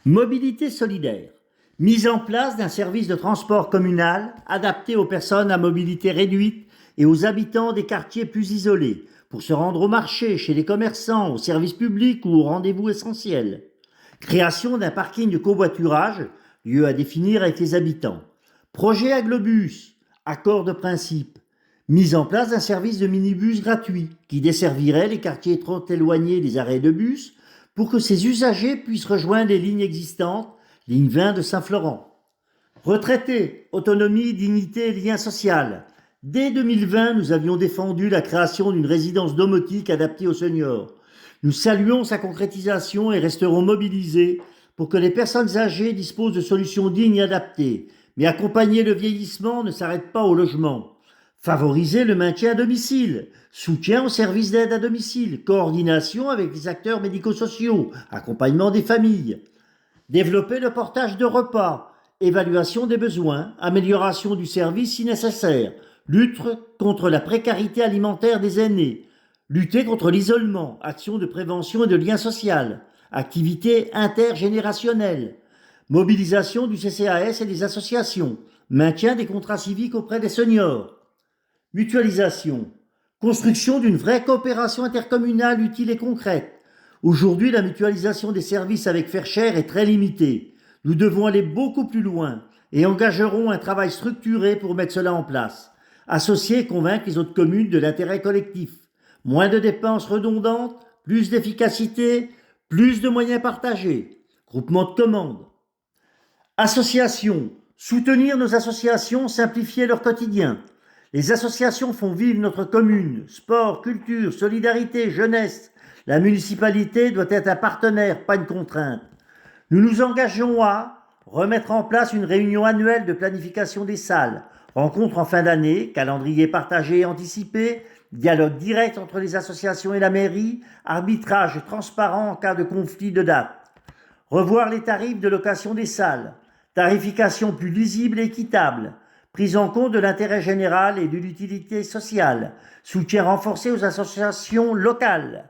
Mobilité solidaire. Mise en place d'un service de transport communal adapté aux personnes à mobilité réduite et aux habitants des quartiers plus isolés pour se rendre au marché, chez les commerçants, aux services publics ou aux rendez-vous essentiels. Création d'un parking de covoiturage, lieu à définir avec les habitants. Projet Aglobus, accord de principe. Mise en place d'un service de minibus gratuit qui desservirait les quartiers trop éloignés des arrêts de bus pour que ces usagers puissent rejoindre les lignes existantes, ligne 20 de Saint-Florent. Retraités, autonomie, dignité et lien social. Dès 2020, nous avions défendu la création d'une résidence domotique adaptée aux seniors. Nous saluons sa concrétisation et resterons mobilisés pour que les personnes âgées disposent de solutions dignes et adaptées. Mais accompagner le vieillissement ne s'arrête pas au logement. Favoriser le maintien à domicile, soutien aux services d'aide à domicile, coordination avec les acteurs médico-sociaux, accompagnement des familles. Développer le portage de repas, évaluation des besoins, amélioration du service si nécessaire, lutte contre la précarité alimentaire des aînés, lutter contre l'isolement, action de prévention et de lien social, activités intergénérationnelles, mobilisation du CCAS et des associations, maintien des contrats civiques auprès des seniors. Mutualisation. Construction d'une vraie coopération intercommunale utile et concrète. Aujourd'hui, la mutualisation des services avec Fairshare est très limitée. Nous devons aller beaucoup plus loin et engagerons un travail structuré pour mettre cela en place. Associer et convaincre les autres communes de l'intérêt collectif. Moins de dépenses redondantes, plus d'efficacité, plus de moyens partagés. Groupement de commandes. Associations. Soutenir nos associations, simplifier leur quotidien. Les associations font vivre notre commune. Sport, culture, solidarité, jeunesse. La municipalité doit être un partenaire, pas une contrainte. Nous nous engageons à remettre en place une réunion annuelle de planification des salles, rencontre en fin d'année, calendrier partagé et anticipé, dialogue direct entre les associations et la mairie, arbitrage transparent en cas de conflit de date. Revoir les tarifs de location des salles, tarification plus lisible et équitable, prise en compte de l'intérêt général et de l'utilité sociale, soutien renforcé aux associations locales,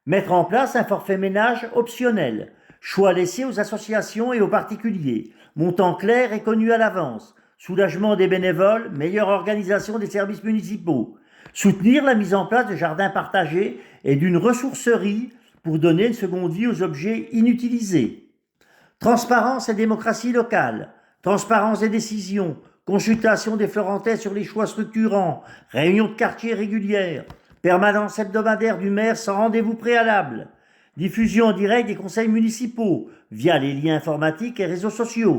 mettre en place un forfait ménage optionnel, choix laissé aux associations et aux particuliers, montant clair et connu à l'avance, soulagement des bénévoles, meilleure organisation des services municipaux, soutenir la mise en place de jardins partagés et d'une ressourcerie pour donner une seconde vie aux objets inutilisés. Transparence et démocratie locale, transparence des décisions, consultation des Florentais sur les choix structurants, réunions de quartier régulières, permanence hebdomadaire du maire sans rendez-vous préalable, diffusion en direct des conseils municipaux via les liens informatiques et réseaux sociaux.